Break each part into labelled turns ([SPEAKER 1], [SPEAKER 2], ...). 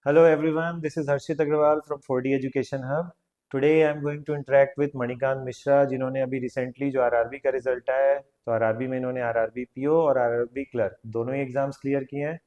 [SPEAKER 1] Hello everyone, this is Harshit Agrawal from 4D Education Hub. Today I am going to interact with Manikant Mishra जिन्होंने अभी recently जो RRB का result आया है तो आरआरबी में इन्होंने आरआरबी पीओ और आरआरबी क्लर्क दोनों ही एग्जाम्स क्लियर किए हैं।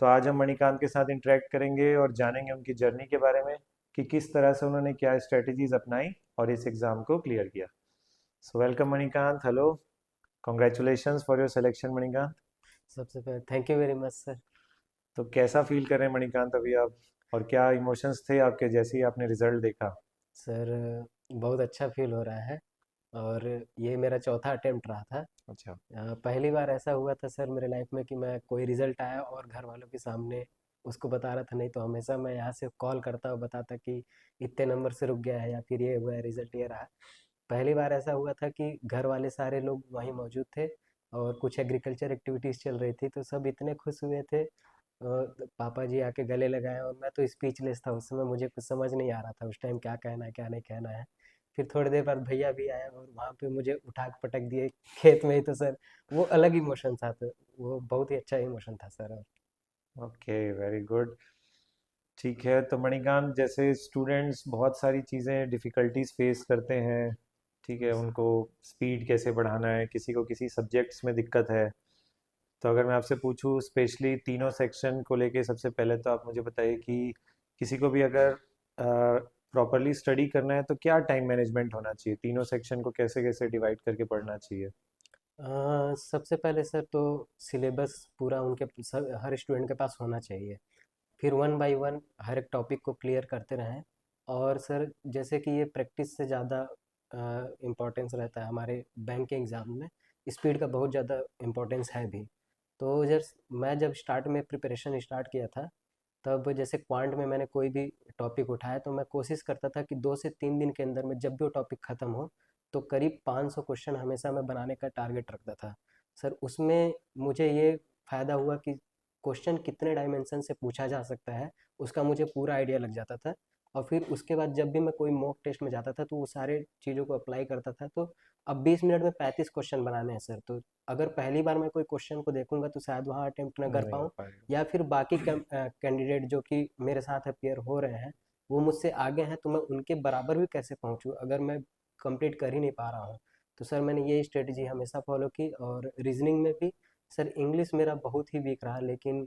[SPEAKER 1] तो आज हम मणिकांत के साथ इंटरेक्ट करेंगे और जानेंगे उनकी जर्नी के बारे में कि किस तरह से उन्होंने क्या स्ट्रेटजीज अपनाई और इस एग्ज़ाम को क्लियर किया। So welcome Manikant, hello, congratulations for your selection Manikant.
[SPEAKER 2] सबसे पहले thank you very much sir.
[SPEAKER 1] तो कैसा फील कर रहे हैं मणिकांत अभी आप, और क्या इमोशंस थे आपके जैसे ही आपने रिजल्ट देखा?
[SPEAKER 2] सर बहुत अच्छा फील हो रहा है। और ये मेरा चौथा अटेम्प्ट रहा था।
[SPEAKER 1] अच्छा।
[SPEAKER 2] पहली बार ऐसा हुआ था सर मेरे लाइफ में कि मैं कोई रिजल्ट आया और घर वालों के सामने उसको बता रहा था। नहीं तो हमेशा मैं यहाँ से कॉल करता और बताता कि इतने नंबर से रुक गया है या फिर ये हुआ है, रिजल्ट ये रहा। पहली बार ऐसा हुआ था कि घर वाले सारे लोग वहीं मौजूद थे और कुछ एग्रीकल्चर एक्टिविटीज़ चल रही थी तो सब इतने खुश हुए थे। पापा जी आके गले लगाए और मैं तो स्पीचलेस था उस समय, मुझे कुछ समझ नहीं आ रहा था उस टाइम क्या कहना है क्या नहीं कहना है। फिर थोड़ी देर बाद भैया भी आए और वहाँ पे मुझे उठा के पटक दिए खेत में ही। तो सर वो अलग इमोशन था, तो वो बहुत ही अच्छा इमोशन था सर। और
[SPEAKER 1] ओके, वेरी गुड। ठीक है, तो मणिकांत जैसे स्टूडेंट्स बहुत सारी चीज़ें डिफ़िकल्टीज फेस करते हैं। ठीक है,
[SPEAKER 2] यस
[SPEAKER 1] उनको स्पीड कैसे बढ़ाना है, किसी को किसी सब्जेक्ट्स में दिक्कत है। तो अगर मैं आपसे पूछूं स्पेशली तीनों सेक्शन को लेके, सबसे पहले तो आप मुझे बताइए कि किसी को भी अगर प्रॉपरली स्टडी करना है तो क्या टाइम मैनेजमेंट होना चाहिए, तीनों सेक्शन को कैसे कैसे डिवाइड करके पढ़ना चाहिए?
[SPEAKER 2] सबसे पहले सर तो सिलेबस पूरा हर स्टूडेंट के पास होना चाहिए। फिर वन बाय वन हर एक टॉपिक को क्लियर करते रहें। और सर जैसे कि ये प्रैक्टिस से ज़्यादा इम्पोर्टेंस रहता है हमारे बैंक के एग्ज़ाम में। स्पीड का बहुत ज़्यादा इम्पोर्टेंस है भी। तो मैं जब स्टार्ट में प्रिपरेशन स्टार्ट किया था, तब जैसे क्वांट में मैंने कोई भी टॉपिक उठाया तो मैं कोशिश करता था कि 2 से 3 दिन के अंदर में जब भी वो टॉपिक ख़त्म हो तो करीब 500 क्वेश्चन हमेशा मैं बनाने का टारगेट रखता था। सर उसमें मुझे ये फ़ायदा हुआ कि क्वेश्चन कितने डायमेंशन से पूछा जा सकता है उसका मुझे पूरा आइडिया लग जाता था। और फिर उसके बाद जब भी मैं कोई मॉक टेस्ट में जाता था तो वो सारे चीज़ों को अप्लाई करता था। तो अब 20 मिनट में 35 क्वेश्चन बनाने हैं सर। तो अगर पहली बार मैं कोई क्वेश्चन को देखूंगा तो शायद वहाँ अटेम्प्ट ना कर
[SPEAKER 1] नहीं हो
[SPEAKER 2] पाऊँ,
[SPEAKER 1] पाएगा।
[SPEAKER 2] या फिर बाकी कैंडिडेट जो कि मेरे साथ अपियर हो रहे हैं वो मुझसे आगे हैं तो मैं उनके बराबर भी कैसे पहुंचूं अगर मैं कंप्लीट कर ही नहीं पा रहा हूं। तो सर मैंने ये स्ट्रेटजी हमेशा फॉलो की। और रीजनिंग में भी सर इंग्लिश मेरा बहुत ही वीक रहा, लेकिन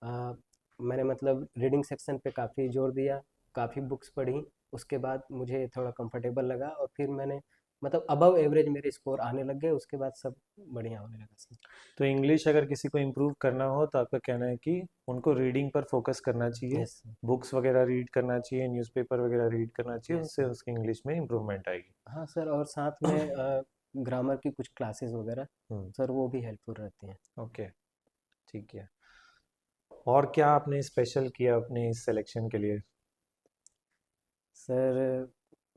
[SPEAKER 2] आ, मैंने मतलब रीडिंग सेक्शन पे काफ़ी जोर दिया, काफ़ी बुक्स पढ़ी। उसके बाद मुझे थोड़ा कंफर्टेबल लगा और फिर मैंने मतलब अबव एवरेज मेरे स्कोर आने लग गए। उसके बाद सब बढ़िया होने लगा सर।
[SPEAKER 1] तो इंग्लिश अगर किसी को इम्प्रूव करना हो तो आपका कहना है कि उनको रीडिंग पर फोकस करना चाहिए,
[SPEAKER 2] यस सर।
[SPEAKER 1] बुक्स वगैरह रीड करना चाहिए, न्यूज़पेपर वगैरह रीड करना चाहिए,
[SPEAKER 2] यस
[SPEAKER 1] उससे
[SPEAKER 2] सर।
[SPEAKER 1] उसकी इंग्लिश में इम्प्रूवमेंट आएगी।
[SPEAKER 2] हाँ सर, और साथ में ग्रामर की कुछ क्लासेस वगैरह
[SPEAKER 1] हम्म।
[SPEAKER 2] सर वो भी हेल्पफुल रहती हैं।
[SPEAKER 1] ओके, ठीक है। और क्या आपने स्पेशल किया अपने इस सिलेक्शन के लिए?
[SPEAKER 2] सर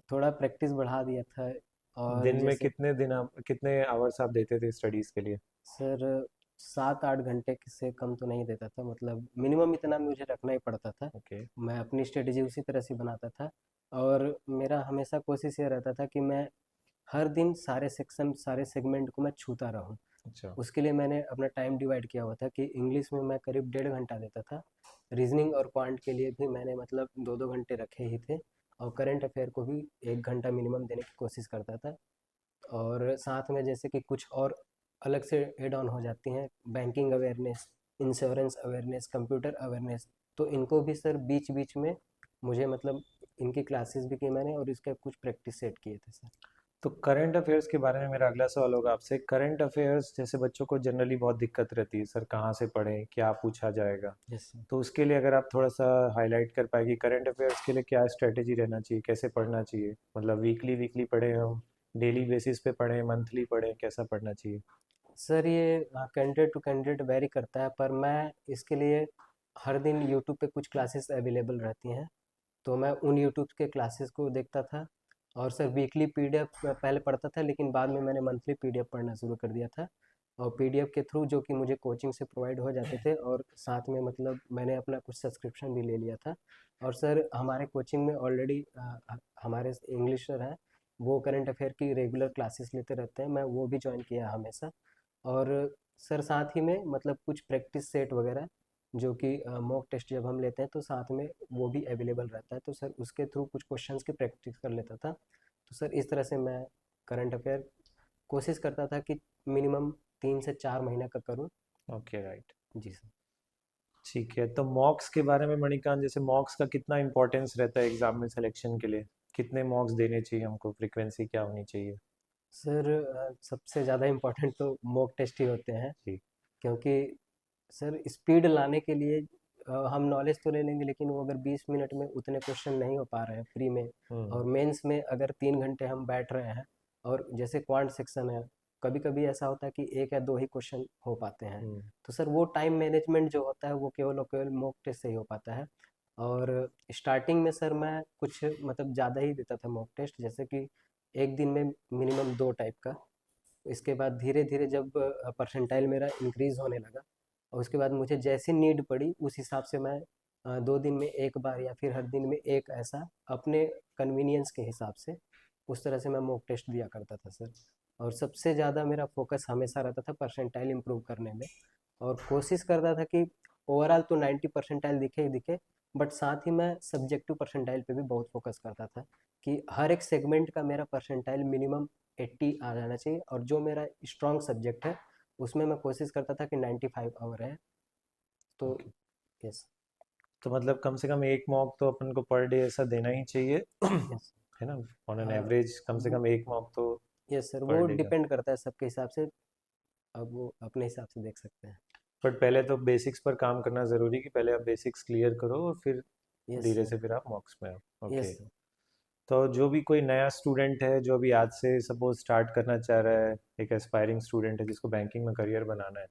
[SPEAKER 2] थोड़ा प्रैक्टिस बढ़ा दिया था। और
[SPEAKER 1] दिन में
[SPEAKER 2] जैसे
[SPEAKER 1] कितने आवर्स आप देते थे स्टडीज़ के लिए?
[SPEAKER 2] सर 7-8 घंटे से कम तो नहीं देता था, मतलब मिनिमम इतना मुझे रखना ही पड़ता था।
[SPEAKER 1] ओके।
[SPEAKER 2] मैं अपनी स्ट्रेटजी उसी तरह से बनाता था। और मेरा हमेशा कोशिश ये रहता था कि मैं हर दिन सारे सेक्शन सारे सेगमेंट को मैं छूता रहूं।
[SPEAKER 1] अच्छा।
[SPEAKER 2] उसके लिए मैंने अपना टाइम डिवाइड किया हुआ था कि इंग्लिश में मैं करीब 1.5 घंटा देता था। रीजनिंग और क्वांट के लिए भी मैंने मतलब 2-2 घंटे रखे ही थे। और करंट अफेयर को भी 1 घंटा मिनिमम देने की कोशिश करता था। और साथ में जैसे कि कुछ और अलग से एड ऑन हो जाती हैं, banking awareness, insurance awareness, computer awareness. तो इनको भी सर बीच बीच में मुझे मतलब इनकी क्लासेस भी की मैंने और इसके कुछ प्रैक्टिस सेट किए थे सर।
[SPEAKER 1] तो करंट अफेयर्स के बारे में मेरा अगला सवाल होगा आपसे। करंट अफेयर्स जैसे बच्चों को जनरली बहुत दिक्कत रहती है, सर कहाँ से पढ़ें, क्या पूछा जाएगा?
[SPEAKER 2] Yes sir.
[SPEAKER 1] तो उसके लिए अगर आप थोड़ा सा हाईलाइट कर पाएगी करंट अफेयर्स के लिए क्या स्ट्रेटेजी रहना चाहिए, कैसे पढ़ना चाहिए, मतलब वीकली वीकली पढ़ें हम, डेली बेसिस पे पढ़ें, मंथली पढ़ें, कैसा पढ़ना चाहिए?
[SPEAKER 2] सर ये कैंडिडेट टू कैंडिडेट वेरी करता है, पर मैं इसके लिए हर दिन यूट्यूब पे कुछ क्लासेस अवेलेबल रहती हैं तो मैं उन यूट्यूब के क्लासेस को देखता था। और सर वीकली पीडीएफ पहले पढ़ता था, लेकिन बाद में मैंने मंथली पीडीएफ पढ़ना शुरू कर दिया था। और पीडीएफ के थ्रू जो कि मुझे कोचिंग से प्रोवाइड हो जाते थे, और साथ में मतलब मैंने अपना कुछ सब्सक्रिप्शन भी ले लिया था। और सर हमारे कोचिंग में ऑलरेडी हमारे इंग्लिश सर हैं, वो करंट अफेयर की रेगुलर क्लासेस लेते रहते हैं, मैं वो भी ज्वाइन किया हमेशा। और सर साथ ही में मतलब कुछ प्रैक्टिस सेट वगैरह जो कि मॉक टेस्ट जब हम लेते हैं तो साथ में वो भी अवेलेबल रहता है, तो सर उसके थ्रू कुछ क्वेश्चंस की प्रैक्टिस कर लेता था। तो सर इस तरह से मैं करंट अफेयर कोशिश करता था कि मिनिमम 3 से 4 महीने का करूँ।
[SPEAKER 1] Okay, right.
[SPEAKER 2] जी सर।
[SPEAKER 1] ठीक है, तो मॉक्स के बारे में मणिकांत, जैसे मॉक्स का कितना इंपॉर्टेंस रहता है एग्जाम में सिलेक्शन के लिए? कितने मॉक्स देने चाहिए हमको? फ्रीक्वेंसी क्या होनी चाहिए?
[SPEAKER 2] सर सबसे ज़्यादा इम्पोर्टेंट तो मॉक टेस्ट ही होते हैं,
[SPEAKER 1] जी।
[SPEAKER 2] क्योंकि सर स्पीड लाने के लिए हम नॉलेज तो ले लेंगे, लेकिन वो अगर 20 मिनट में उतने क्वेश्चन नहीं हो पा रहे हैं प्री में,
[SPEAKER 1] हम्म।
[SPEAKER 2] और मेंस में अगर 3 घंटे हम बैठ रहे हैं, और जैसे क्वांट सेक्शन है, कभी कभी ऐसा होता है कि एक या दो ही क्वेश्चन हो पाते हैं।
[SPEAKER 1] हम्म।
[SPEAKER 2] तो सर वो टाइम मैनेजमेंट जो होता है वो केवल और केवल मॉक टेस्ट से ही हो पाता है। और स्टार्टिंग में सर मैं कुछ मतलब ज़्यादा ही देता था मॉक टेस्ट, जैसे कि एक दिन में मिनिमम 2 टाइप का। इसके बाद धीरे धीरे जब परसेंटाइल मेरा इंक्रीज होने लगा, और उसके बाद मुझे जैसी नीड पड़ी उस हिसाब से मैं 2 दिन में एक बार या फिर हर दिन में एक, ऐसा अपने कन्वीनियंस के हिसाब से उस तरह से मैं मॉक टेस्ट दिया करता था सर। और सबसे ज़्यादा मेरा फोकस हमेशा रहता था परसेंटाइल इंप्रूव करने में, और कोशिश करता था कि ओवरऑल तो 90 परसेंटाइल दिखे ही दिखे, बट साथ ही मैं सब्जेक्टिव परसेंटाइल पे भी बहुत फोकस करता था कि हर एक सेगमेंट का मेरा परसेंटाइल मिनिमम 80 आ जाना चाहिए, और जो मेरा स्ट्रॉन्ग सब्जेक्ट है उसमें मैं कोशिश करता था कि 95 आवर है। तो
[SPEAKER 1] ओके,
[SPEAKER 2] यस।
[SPEAKER 1] तो मतलब कम से कम एक मॉक तो अपन को पर डे ऐसा देना ही चाहिए,
[SPEAKER 2] यस।
[SPEAKER 1] है ना? ऑन एन
[SPEAKER 2] हाँ।
[SPEAKER 1] एवरेज कम से
[SPEAKER 2] वो
[SPEAKER 1] कम एक मॉक तो
[SPEAKER 2] यस सर,
[SPEAKER 1] पर
[SPEAKER 2] वो
[SPEAKER 1] डे का।
[SPEAKER 2] डिपेंड करता है सबके हिसाब से। अब वो अपने हिसाब से देख सकते हैं।
[SPEAKER 1] बट पहले तो बेसिक्स पर काम करना ज़रूरी है, कि पहले आप बेसिक्स क्लियर करो और फिर
[SPEAKER 2] यस
[SPEAKER 1] धीरे
[SPEAKER 2] सर।
[SPEAKER 1] से फिर आप मॉक्स में आओ।
[SPEAKER 2] Yes
[SPEAKER 1] okay.
[SPEAKER 2] सर।
[SPEAKER 1] तो जो भी कोई नया स्टूडेंट है जो अभी आज से सपोज स्टार्ट करना चाह रहा है, एक एस्पायरिंग स्टूडेंट है जिसको बैंकिंग में करियर बनाना है,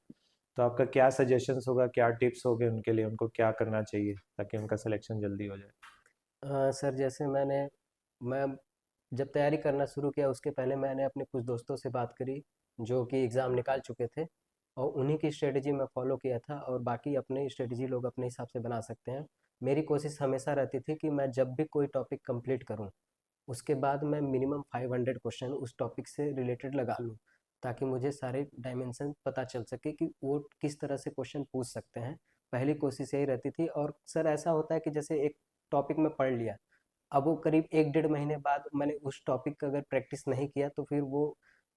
[SPEAKER 1] तो आपका क्या सजेशंस होगा, क्या टिप्स होंगे उनके लिए? उनको क्या करना चाहिए ताकि उनका सिलेक्शन जल्दी हो जाए?
[SPEAKER 2] सर जैसे मैं जब तैयारी करना शुरू किया उसके पहले मैंने अपने कुछ दोस्तों से बात करी जो कि एग्ज़ाम निकाल चुके थे, और उन्हीं की स्ट्रेटजी मैं फॉलो किया था, और बाकी अपनी स्ट्रेटजी लोग अपने हिसाब से बना सकते हैं। मेरी कोशिश हमेशा रहती थी कि मैं जब भी कोई टॉपिक कंप्लीट करूं, उसके बाद मैं मिनिमम 500 क्वेश्चन उस टॉपिक से रिलेटेड लगा लूं, ताकि मुझे सारे डायमेंशन पता चल सके कि वो किस तरह से क्वेश्चन पूछ सकते हैं। पहली कोशिश यही रहती थी। और सर ऐसा होता है कि जैसे एक टॉपिक में पढ़ लिया, अब वो करीब 1 डेढ़ महीने बाद मैंने उस टॉपिक का अगर प्रैक्टिस नहीं किया तो फिर वो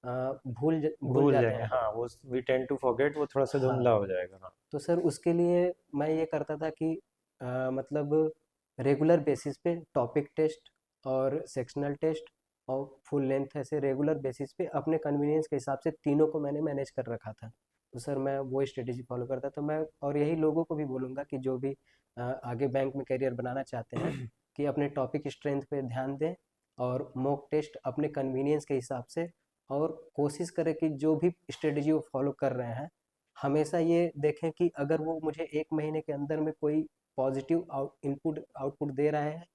[SPEAKER 2] भूल
[SPEAKER 1] भूल
[SPEAKER 2] जाते
[SPEAKER 1] जाएंगे,
[SPEAKER 2] हैं।
[SPEAKER 1] हाँ, वो वी टेंड टू फॉरगेट, वो थोड़ा सा
[SPEAKER 2] हाँ।
[SPEAKER 1] धुंधला हो जाएगा, हाँ।
[SPEAKER 2] तो सर उसके लिए मैं ये करता था कि मतलब रेगुलर बेसिस पे टॉपिक टेस्ट और सेक्शनल टेस्ट और फुल लेंथ, ऐसे रेगुलर बेसिस पे अपने कन्वीनियंस के हिसाब से तीनों को मैंने मैनेज कर रखा था। तो सर मैं वो स्ट्रेटेजी फॉलो करता था। मैं और यही लोगों को भी बोलूँगा कि जो भी आगे बैंक में करियर बनाना चाहते हैं, कि अपने टॉपिक स्ट्रेंथ पे ध्यान दें, और मॉक टेस्ट अपने कन्वीनियंस के हिसाब से, और कोशिश करें कि जो भी स्ट्रेटेजी वो फॉलो कर रहे हैं, हमेशा ये देखें कि अगर वो मुझे 1 महीने के अंदर में कोई पॉजिटिव आउटपुट दे रहा है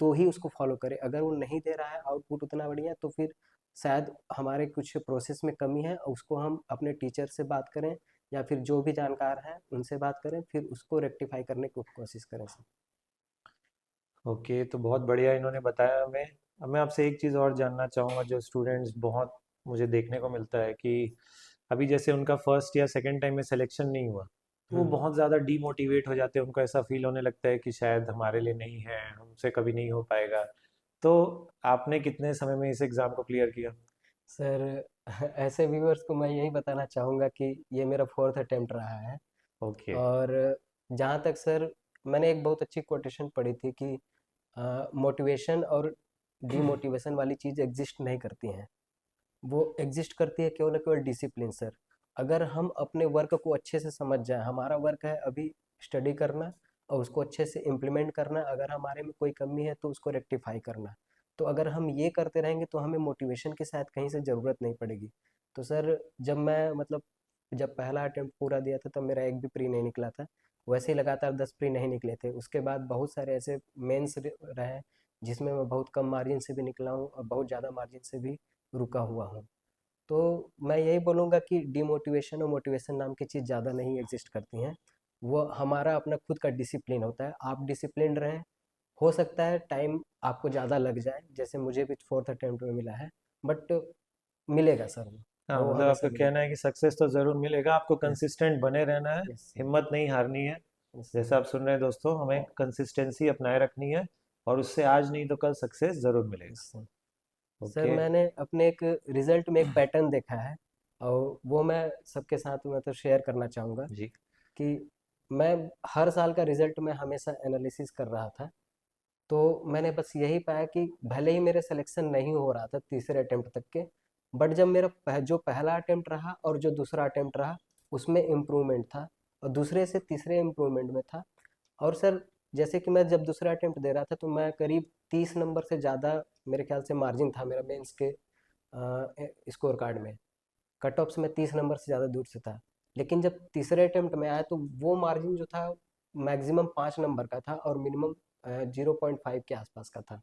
[SPEAKER 2] तो ही उसको फॉलो करें। अगर वो नहीं दे रहा है आउटपुट उतना बढ़िया, तो फिर शायद हमारे कुछ प्रोसेस में कमी है, और उसको हम अपने टीचर से बात करें या फिर जो भी जानकार हैं उनसे बात करें, फिर उसको रेक्टिफाई करने की कोशिश करें सर।
[SPEAKER 1] ओके, तो बहुत बढ़िया इन्होंने बताया हमें। अब मैं आपसे एक चीज़ और जानना चाहूँगा, जो स्टूडेंट्स बहुत मुझे देखने को मिलता है कि अभी जैसे उनका फर्स्ट या सेकंड टाइम में सिलेक्शन नहीं हुआ, तो वो
[SPEAKER 2] हम्म।
[SPEAKER 1] बहुत ज़्यादा डीमोटिवेट हो जाते हैं, उनको ऐसा फील होने लगता है कि शायद हमारे लिए नहीं है, हमसे कभी नहीं हो पाएगा। तो आपने कितने समय में इस एग्ज़ाम को क्लियर किया?
[SPEAKER 2] सर ऐसे व्यूअर्स को मैं यही बताना चाहूँगा कि ये मेरा फोर्थ अटेम्प्ट रहा है।
[SPEAKER 1] ओके।
[SPEAKER 2] और जहाँ तक सर, मैंने एक बहुत अच्छी कोटेशन पढ़ी थी कि मोटिवेशन और डीमोटिवेशन वाली चीज़ एग्जिस्ट नहीं करती हैं, वो एग्जिस्ट करती है केवल और केवल डिसिप्लिन सर। अगर हम अपने वर्क को अच्छे से समझ जाएं, हमारा वर्क है अभी स्टडी करना और उसको अच्छे से इम्प्लीमेंट करना, अगर हमारे में कोई कमी है तो उसको रेक्टिफाई करना। तो अगर हम ये करते रहेंगे तो हमें मोटिवेशन की शायद कहीं से ज़रूरत नहीं पड़ेगी। तो सर जब मैं मतलब जब पहला अटेम्प्ट पूरा दिया था तब मेरा एक भी प्री नहीं निकला था। वैसे ही लगातार 10 प्री नहीं निकले थे। उसके बाद बहुत सारे ऐसे मेंस रहे जिसमें मैं बहुत कम मार्जिन से भी निकला हूँ और बहुत ज़्यादा मार्जिन से भी रुका हुआ हूँ। तो मैं यही बोलूँगा कि डिमोटिवेशन और मोटिवेशन नाम की चीज़ ज़्यादा नहीं एग्जिस्ट करती हैं। वो हमारा अपना खुद का डिसिप्लिन होता है। आप डिसिप्लिन्ड रहें, हो सकता है टाइम आपको ज़्यादा लग जाए, जैसे मुझे भी फोर्थ अटेम्प्ट में मिला है, बट मिलेगा सर
[SPEAKER 1] हाँ,
[SPEAKER 2] वो
[SPEAKER 1] मतलब
[SPEAKER 2] हमेशा
[SPEAKER 1] आपका कहना
[SPEAKER 2] मिलेगा।
[SPEAKER 1] है कि सक्सेस तो ज़रूर मिलेगा, आपको
[SPEAKER 2] यस।
[SPEAKER 1] कंसिस्टेंट बने रहना है,
[SPEAKER 2] यस।
[SPEAKER 1] हिम्मत नहीं हारनी है।
[SPEAKER 2] Yes sir.
[SPEAKER 1] जैसा आप सुन रहे हैं दोस्तों, हमें कंसिस्टेंसी अपनाए रखनी है और उससे आज नहीं तो कल सक्सेस ज़रूर
[SPEAKER 2] यस
[SPEAKER 1] मिलेगा।
[SPEAKER 2] सर। Sir
[SPEAKER 1] okay.
[SPEAKER 2] मैंने अपने एक रिजल्ट में एक पैटर्न देखा है, और वो मैं सबके साथ मतलब शेयर करना चाहूँगा
[SPEAKER 1] जी।
[SPEAKER 2] कि मैं हर साल का रिजल्ट में हमेशा एनालिसिस कर रहा था। तो मैंने बस यही पाया कि भले ही मेरे सिलेक्शन नहीं हो रहा था तीसरे अटेम्प्ट तक के, बट जब मेरा जो पहला अटेम्प्ट रहा और जो दूसरा अटेम्प्ट रहा, उसमें इम्प्रूवमेंट था, और दूसरे से तीसरे इम्प्रूवमेंट में था। और सर जैसे कि मैं जब दूसरा अटेम्प्ट दे रहा था तो मैं करीब 30 नंबर से ज़्यादा, मेरे ख्याल से मार्जिन था मेरा मेंस के स्कोर कार्ड में। कट ऑफ से मैं 30 नंबर से ज़्यादा दूर से था। लेकिन जब तीसरे अटेम्प्ट में आया तो वो मार्जिन जो था मैक्सिमम 5 नंबर का था और मिनिमम 0.5 के आसपास का था।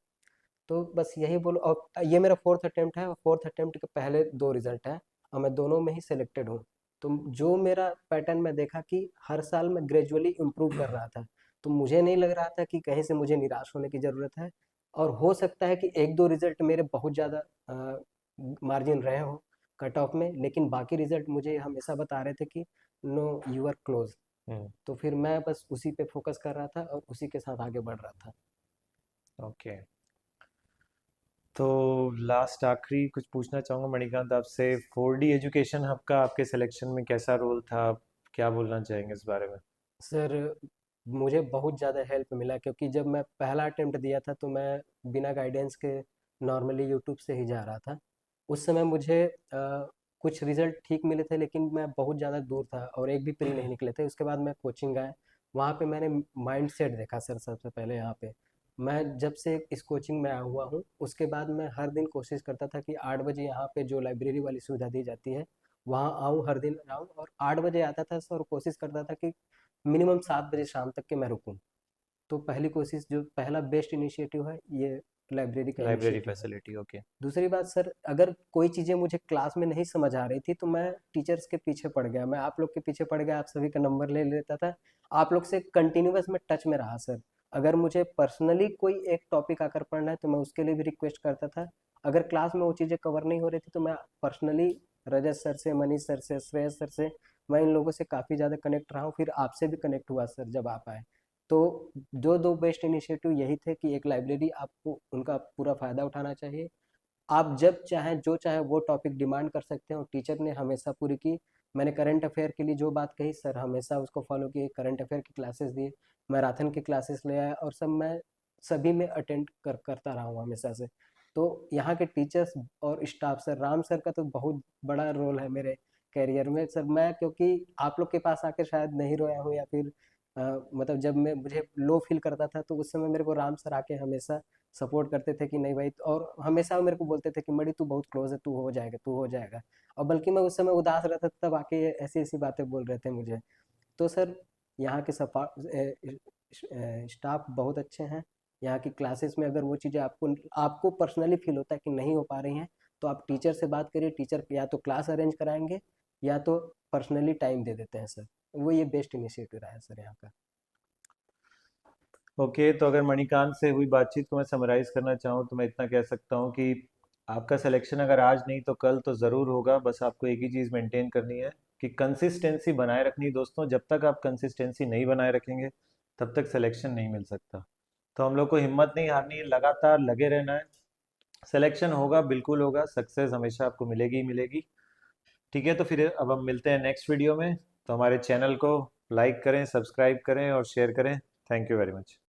[SPEAKER 2] तो बस यही बोलो, और ये मेरा फोर्थ अटेम्प्ट है, और फोर्थ अटेम्प्ट के पहले दो रिजल्ट हैं, और मैं दोनों में ही सिलेक्टेड हूँ। तो जो मेरा पैटर्न मैं देखा कि हर साल मैं ग्रेजुअली इम्प्रूव कर रहा था, तो मुझे नहीं लग रहा था कि कहीं से मुझे निराश होने की ज़रूरत है। और हो सकता है कि एक दो रिजल्ट मेरे बहुत ज़्यादा मार्जिन रहे हो कट ऑफ में, लेकिन बाकी रिजल्ट मुझे हमेशा बता रहे थे कि नो, यू आर क्लोज।
[SPEAKER 1] हम्म।
[SPEAKER 2] तो फिर मैं बस उसी पे फोकस कर रहा था और उसी के साथ आगे बढ़ रहा था।
[SPEAKER 1] ओके। तो लास्ट आखिरी कुछ पूछना चाहूँगा मणिकांत आपसे, 4D एजुकेशन हब का आपके सिलेक्शन में कैसा रोल था? आप क्या बोलना चाहेंगे इस बारे में?
[SPEAKER 2] सर मुझे बहुत ज़्यादा हेल्प मिला, क्योंकि जब मैं पहला अटेम्प्ट दिया था तो मैं बिना गाइडेंस के नॉर्मली यूट्यूब से ही जा रहा था। उस समय मुझे कुछ रिजल्ट ठीक मिले थे, लेकिन मैं बहुत ज़्यादा दूर था और एक भी प्री नहीं निकले थे। उसके बाद मैं कोचिंग गया, वहाँ पे मैंने माइंड सेट देखा सर। सबसे पहले यहाँ पे मैं जब से इस कोचिंग में आया हुआ हूँ, उसके बाद मैं हर दिन कोशिश करता था कि 8 बजे यहाँ पे जो लाइब्रेरी वाली सुविधा दी जाती है वहाँ आऊँ, हर दिन आऊँ, और 8 बजे आता था सर, और कोशिश करता था कि मिनिमम 7 बजे शाम तक के मैं रुकूँ। तो पहली कोशिश, जो पहला बेस्ट इनिशिएटिव है, ये लाइब्रेरी का
[SPEAKER 1] लाइब्रेरी
[SPEAKER 2] इनिशिएटिव है।
[SPEAKER 1] Facility, okay.
[SPEAKER 2] दूसरी बात सर, अगर कोई चीज़ें मुझे क्लास में नहीं समझ आ रही थी तो मैं टीचर्स के पीछे पड़ गया, मैं आप लोग के पीछे पड़ गया, आप सभी का नंबर ले लेता था, आप लोग से कंटिन्यूअस में टच में रहा सर। अगर मुझे पर्सनली कोई एक टॉपिक आकर पढ़ना है तो मैं उसके लिए भी रिक्वेस्ट करता था। अगर क्लास में वो चीज़ें कवर नहीं हो रही थी तो मैं पर्सनली रजत सर से, मनीष सर से, श्रेयस सर से, मैं इन लोगों से काफ़ी ज़्यादा कनेक्ट रहा हूँ। फिर आपसे भी कनेक्ट हुआ सर जब आप आए। तो जो दो बेस्ट इनिशिएटिव यही थे कि एक लाइब्रेरी, आपको उनका पूरा फ़ायदा उठाना चाहिए, आप जब चाहें जो चाहें वो टॉपिक डिमांड कर सकते हैं, और टीचर ने हमेशा पूरी की। मैंने करंट अफेयर के लिए जो बात कही सर, हमेशा उसको फॉलो किए, करंट अफेयर की क्लासेस दिए, मैराथन की क्लासेस ले आया, और सब मैं सभी में अटेंड करता रहा हूँ हमेशा से। तो यहाँ के टीचर्स और स्टाफ, सर राम सर का तो बहुत बड़ा रोल है मेरे करियर में सर। मैं क्योंकि आप लोग के पास आके शायद नहीं रोया हूँ, या फिर मतलब जब मैं मुझे लो फील करता था तो उस समय मेरे को राम सर आके हमेशा सपोर्ट करते थे कि नहीं भाई, और हमेशा वो मेरे को बोलते थे कि मणि तू बहुत क्लोज है, तू हो जाएगा, तू हो जाएगा। और बल्कि मैं उस समय उदास रहता था तब आके ये ऐसी ऐसी बातें बोल रहे थे मुझे। तो सर यहाँ के सफा स्टाफ बहुत अच्छे हैं। यहाँ की क्लासेस में अगर वो चीज़ें आपको आपको पर्सनली फील होता है कि नहीं हो पा रही हैं, तो आप टीचर से बात करिए, टीचर या तो क्लास अरेंज कराएंगे या तो पर्सनली टाइम दे देते हैं सर। वो ये बेस्ट इनिशिएटिव रहा है सर यहाँ का।
[SPEAKER 1] ओके, तो अगर मणिकांत से हुई बातचीत को मैं समराइज करना चाहूँ तो मैं इतना कह सकता हूँ कि आपका सिलेक्शन अगर आज नहीं तो कल तो ज़रूर होगा। बस आपको एक ही चीज़ मेंटेन करनी है कि कंसिस्टेंसी बनाए रखनी है दोस्तों। जब तक आप कंसिस्टेंसी नहीं बनाए रखेंगे तब तक सिलेक्शन नहीं मिल सकता। तो हम लोग को हिम्मत नहीं हारनी है, लगातार लगे रहना है। सिलेक्शन होगा, बिल्कुल होगा, सक्सेस हमेशा आपको मिलेगी ही मिलेगी। ठीक है, तो फिर अब हम मिलते हैं नेक्स्ट वीडियो में। तो हमारे चैनल को लाइक करें, सब्सक्राइब करें और शेयर करें। Thank you very much.